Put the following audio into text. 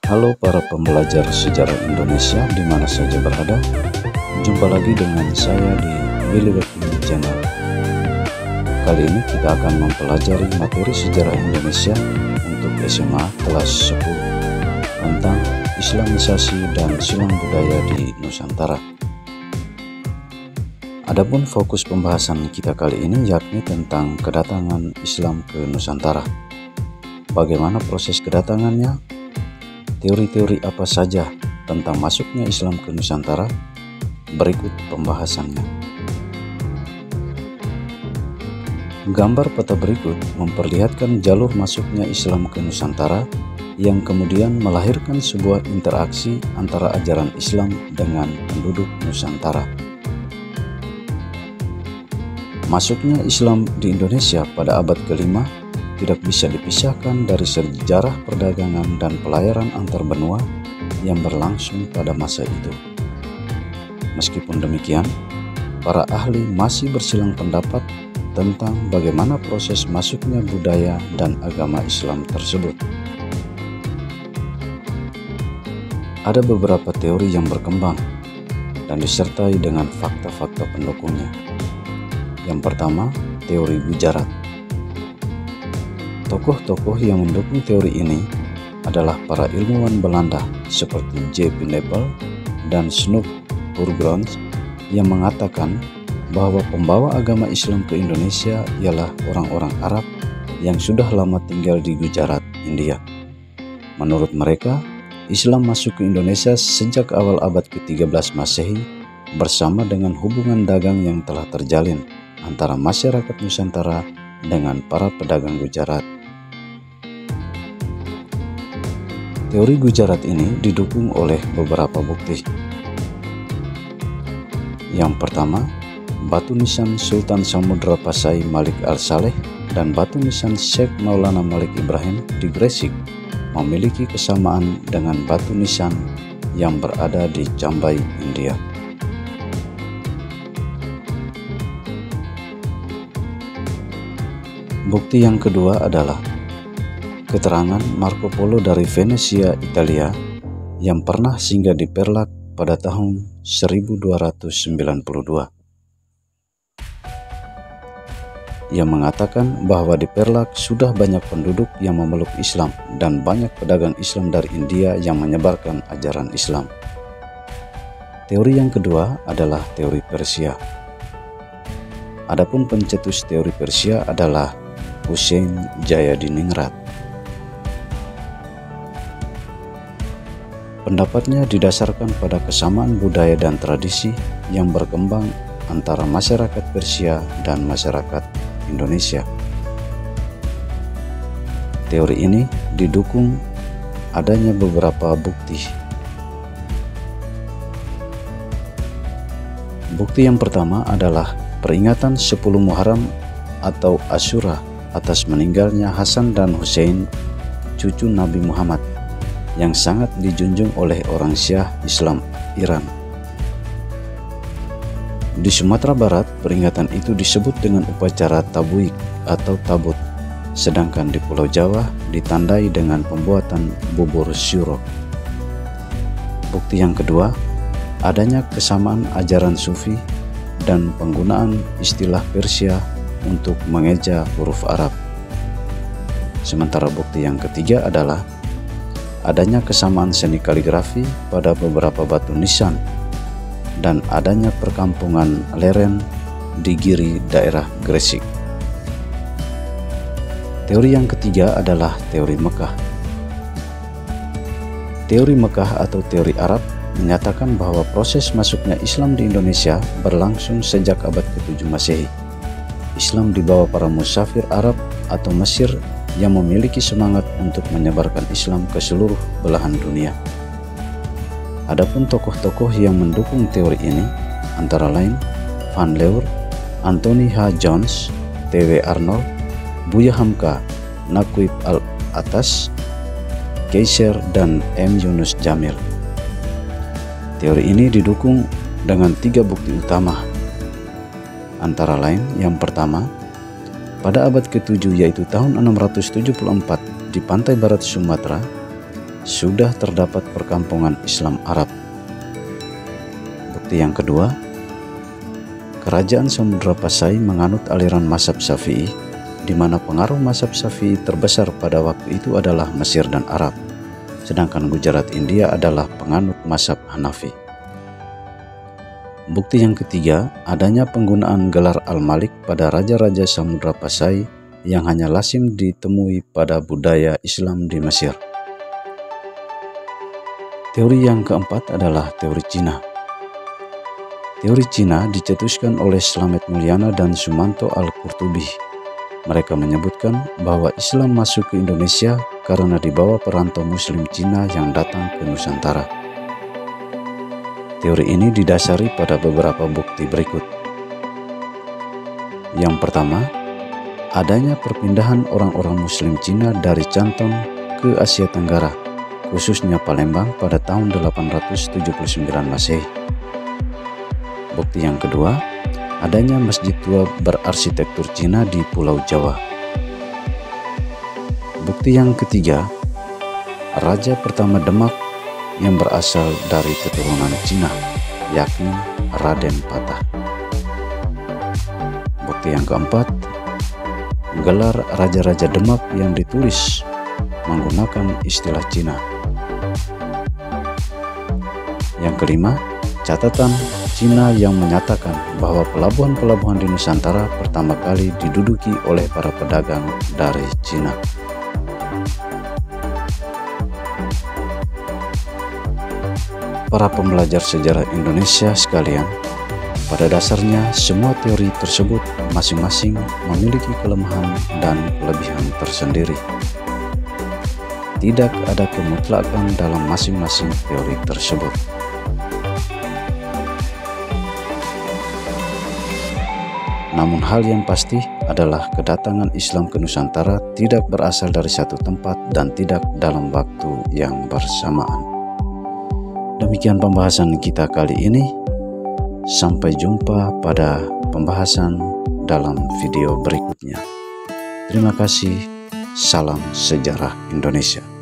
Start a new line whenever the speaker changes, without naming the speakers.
Halo para pembelajar sejarah Indonesia di mana saja berada. Jumpa lagi dengan saya di Willy Wekling Channel. Kali ini kita akan mempelajari materi sejarah Indonesia untuk SMA kelas 10 tentang Islamisasi dan silang budaya di Nusantara. Adapun fokus pembahasan kita kali ini yakni tentang kedatangan Islam ke Nusantara. Bagaimana proses kedatangannya? Teori-teori apa saja tentang masuknya Islam ke Nusantara? Berikut pembahasannya. Gambar peta berikut memperlihatkan jalur masuknya Islam ke Nusantara yang kemudian melahirkan sebuah interaksi antara ajaran Islam dengan penduduk Nusantara. Masuknya Islam di Indonesia pada abad ke-5 tidak bisa dipisahkan dari sejarah perdagangan dan pelayaran antar benua yang berlangsung pada masa itu. Meskipun demikian, para ahli masih bersilang pendapat tentang bagaimana proses masuknya budaya dan agama Islam tersebut. Ada beberapa teori yang berkembang dan disertai dengan fakta-fakta pendukungnya. Yang pertama, teori Gujarat. Tokoh-tokoh yang mendukung teori ini adalah para ilmuwan Belanda seperti J. P. Nepel dan Snoep Boergrond yang mengatakan bahwa pembawa agama Islam ke Indonesia ialah orang-orang Arab yang sudah lama tinggal di Gujarat, India. Menurut mereka, Islam masuk ke Indonesia sejak awal abad ke-13 Masehi bersama dengan hubungan dagang yang telah terjalin antara masyarakat Nusantara dengan para pedagang Gujarat. Teori Gujarat ini didukung oleh beberapa bukti. Yang pertama, batu nisan Sultan Samudra Pasai Malik Al-Saleh dan batu nisan Syekh Maulana Malik Ibrahim di Gresik memiliki kesamaan dengan batu nisan yang berada di Cambai, India. Bukti yang kedua adalah keterangan Marco Polo dari Venesia, Italia, yang pernah singgah di Perlak pada tahun 1292. Ia mengatakan bahwa di Perlak sudah banyak penduduk yang memeluk Islam dan banyak pedagang Islam dari India yang menyebarkan ajaran Islam. Teori yang kedua adalah teori Persia. Adapun pencetus teori Persia adalah Husein Jayadiningrat. Pendapatnya didasarkan pada kesamaan budaya dan tradisi yang berkembang antara masyarakat Persia dan masyarakat Indonesia. Teori ini didukung adanya beberapa bukti. Bukti yang pertama adalah peringatan 10 Muharram atau Asyura atas meninggalnya Hasan dan Hussein, cucu Nabi Muhammad, yang sangat dijunjung oleh orang Syiah Islam Iran. Di Sumatera Barat, peringatan itu disebut dengan upacara tabuik atau tabut, sedangkan di Pulau Jawa ditandai dengan pembuatan bubur syuro. Bukti yang kedua, adanya kesamaan ajaran Sufi dan penggunaan istilah Persia untuk mengeja huruf Arab. Sementara bukti yang ketiga adalah adanya kesamaan seni kaligrafi pada beberapa batu nisan dan adanya perkampungan leren di Giri daerah Gresik. Teori yang ketiga adalah teori Mekah. Teori Mekah atau teori Arab menyatakan bahwa proses masuknya Islam di Indonesia berlangsung sejak abad ke-7 Masehi. Islam dibawa para musafir Arab atau Mesir yang memiliki semangat untuk menyebarkan Islam ke seluruh belahan dunia. Adapun tokoh-tokoh yang mendukung teori ini antara lain Van Leur, Anthony H. Jones, T.W. Arnold, Buya Hamka, Naquib Al-Atas, Kaiser, dan M. Yunus Jamil. Teori ini didukung dengan 3 bukti utama. Antara lain, yang pertama, pada abad ke-7 yaitu tahun 674 di pantai barat Sumatera, sudah terdapat perkampungan Islam Arab. Bukti yang kedua, kerajaan Samudra Pasai menganut aliran mazhab Syafi'i, di mana pengaruh mazhab Syafi'i terbesar pada waktu itu adalah Mesir dan Arab, sedangkan Gujarat India adalah penganut mazhab Hanafi. Bukti yang ketiga, adanya penggunaan gelar Al-Malik pada raja-raja Samudra Pasai yang hanya lazim ditemui pada budaya Islam di Mesir. Teori yang keempat adalah teori Cina. Teori Cina dicetuskan oleh Slamet Mulyana dan Sumanto Al-Qurtubi. Mereka menyebutkan bahwa Islam masuk ke Indonesia karena dibawa perantau Muslim Cina yang datang ke Nusantara. Teori ini didasari pada beberapa bukti berikut. Yang pertama, adanya perpindahan orang-orang Muslim Cina dari Canton ke Asia Tenggara, khususnya Palembang pada tahun 879 Masehi. Bukti yang kedua, adanya masjid tua berarsitektur Cina di Pulau Jawa. Bukti yang ketiga, raja pertama Demak yang berasal dari keturunan Cina, yakni Raden Patah. Bukti yang keempat, gelar Raja-Raja Demak yang ditulis menggunakan istilah Cina. Yang kelima, catatan Cina yang menyatakan bahwa pelabuhan-pelabuhan di Nusantara pertama kali diduduki oleh para pedagang dari Cina. Para pembelajar sejarah Indonesia sekalian, pada dasarnya semua teori tersebut masing-masing memiliki kelemahan dan kelebihan tersendiri. Tidak ada kemutlakan dalam masing-masing teori tersebut. Namun hal yang pasti adalah kedatangan Islam ke Nusantara tidak berasal dari satu tempat dan tidak dalam waktu yang bersamaan. Demikian pembahasan kita kali ini. Sampai jumpa pada pembahasan dalam video berikutnya. Terima kasih. Salam sejarah Indonesia.